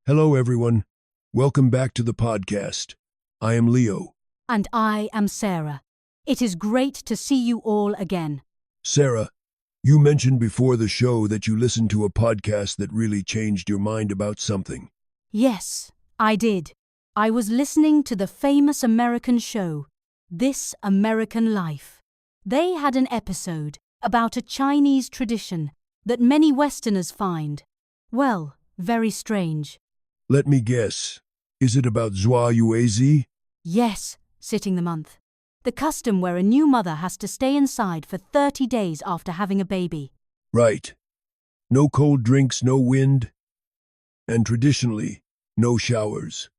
Hello, everyone. Welcome back to the podcast. I am Leo. And I am Sarah. It is great to see you all again. Sarah, you mentioned before the show that you listened to a podcast that really changed your mind about something. Yes, I did. I was listening to the famous American show, This American Life. They had an episode about a Chinese tradition that many Westerners find, well, very strange. Let me guess. Is it about yuèzi? Yes, sitting the month. The custom where a new mother has to stay inside for 30 days after having a baby. Right. No cold drinks, no wind, and traditionally, no showers.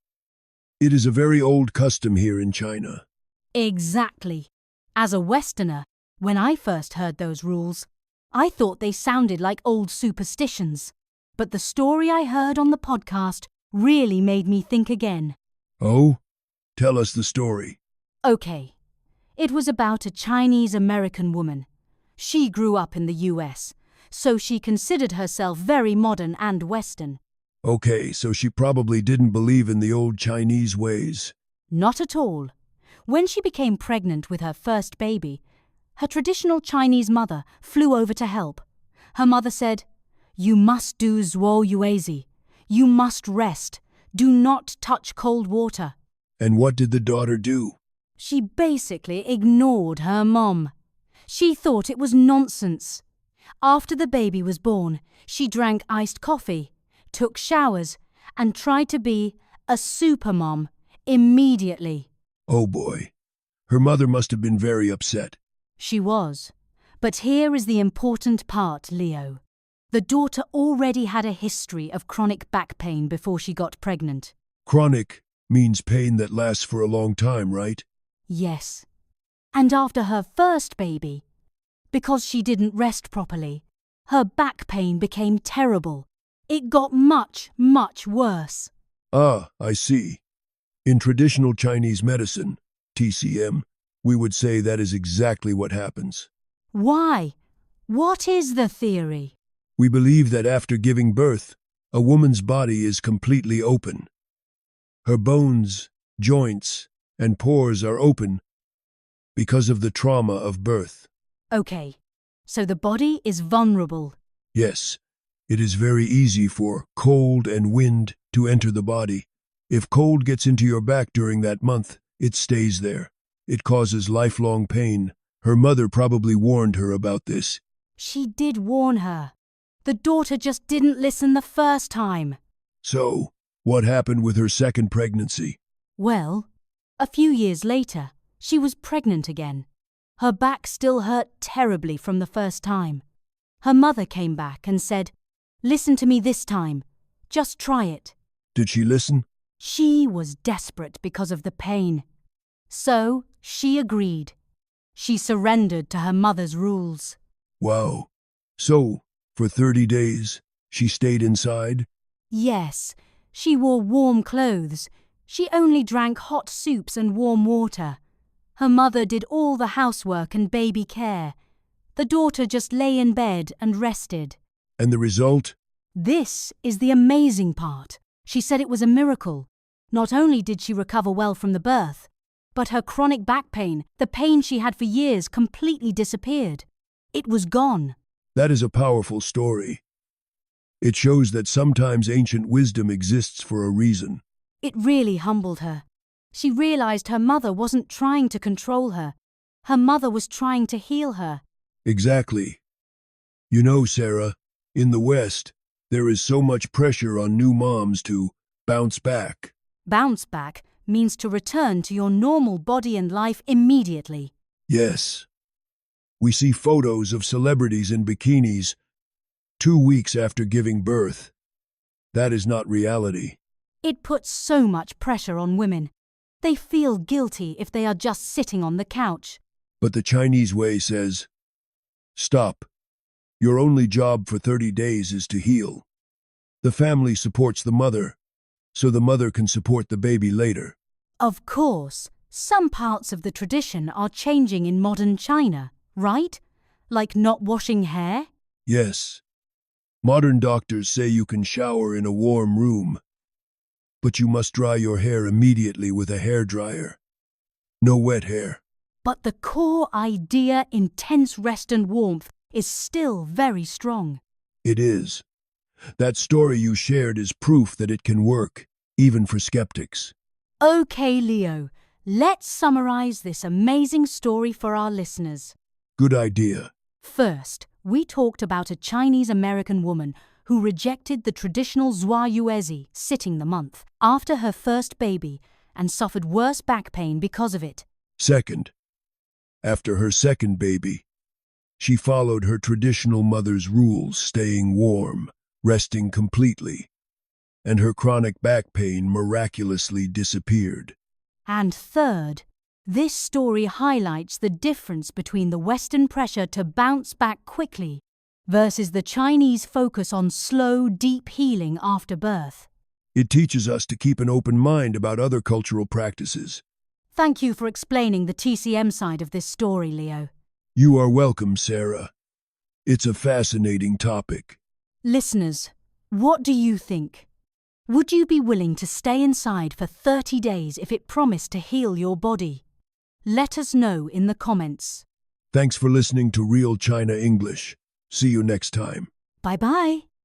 It is a very old custom here in China. Exactly. As a Westerner, when I first heard those rules, I thought they sounded like old superstitions. But the story I heard on the podcast really made me think again. Oh? Tell us the story. Okay. It was about a Chinese-American woman. She grew up in the US, so she considered herself very modern and Western. Okay, so she probably didn't believe in the old Chinese ways. Not at all. When she became pregnant with her first baby, her traditional Chinese mother flew over to help. Her mother said, "You must do yuèzi. You must rest. Do not touch cold water." And what did the daughter do? She basically ignored her mom. She thought it was nonsense. After the baby was born, she drank iced coffee, took showers, and tried to be a super mom immediately. Oh boy. Her mother must have been very upset. She was. But here is the important part, Leo. The daughter already had a history of chronic back pain before she got pregnant. Chronic means pain that lasts for a long time, right? Yes. And after her first baby, because she didn't rest properly, her back pain became terrible. It got much, much worse. Ah, I see. In traditional Chinese medicine, TCM, we would say that is exactly what happens. Why? What is the theory? We believe that after giving birth, a woman's body is completely open. Her bones, joints, and pores are open because of the trauma of birth. Okay, so the body is vulnerable. Yes, it is very easy for cold and wind to enter the body. If cold gets into your back during that month, it stays there. It causes lifelong pain. Her mother probably warned her about this. She did warn her. The daughter just didn't listen the first time. So, what happened with her second pregnancy? Well, a few years later, she was pregnant again. Her back still hurt terribly from the first time. Her mother came back and said, "Listen to me this time. Just try it." Did she listen? She was desperate because of the pain. So, she agreed. She surrendered to her mother's rules. Wow. So, for 30 days, she stayed inside? Yes, she wore warm clothes. She only drank hot soups and warm water. Her mother did all the housework and baby care. The daughter just lay in bed and rested. And the result? This is the amazing part. She said it was a miracle. Not only did she recover well from the birth, but her chronic back pain, the pain she had for years, completely disappeared. It was gone. That is a powerful story. It shows that sometimes ancient wisdom exists for a reason. It really humbled her. She realized her mother wasn't trying to control her. Her mother was trying to heal her. Exactly. You know, Sarah, in the West, there is so much pressure on new moms to bounce back. Bounce back means to return to your normal body and life immediately. Yes. We see photos of celebrities in bikinis 2 weeks after giving birth. That is not reality. It puts so much pressure on women. They feel guilty if they are just sitting on the couch. But the Chinese way says, stop. Your only job for 30 days is to heal. The family supports the mother, so the mother can support the baby later. Of course, some parts of the tradition are changing in modern China, right? Like not washing hair? Yes. Modern doctors say you can shower in a warm room, but you must dry your hair immediately with a hairdryer. No wet hair. But the core idea, intense rest and warmth, is still very strong. It is. That story you shared is proof that it can work, even for skeptics. Okay, Leo, let's summarize this amazing story for our listeners. Good idea. First, we talked about a Chinese-American woman who rejected the traditional yuèzi, sitting the month, after her first baby and suffered worse back pain because of it. Second, after her second baby, she followed her traditional mother's rules, staying warm, resting completely, and her chronic back pain miraculously disappeared. And third, this story highlights the difference between the Western pressure to bounce back quickly versus the Chinese focus on slow, deep healing after birth. It teaches us to keep an open mind about other cultural practices. Thank you for explaining the TCM side of this story, Leo. You are welcome, Sarah. It's a fascinating topic. Listeners, what do you think? Would you be willing to stay inside for 30 days if it promised to heal your body? Let us know in the comments. Thanks for listening to Real China English. See you next time. Bye-bye.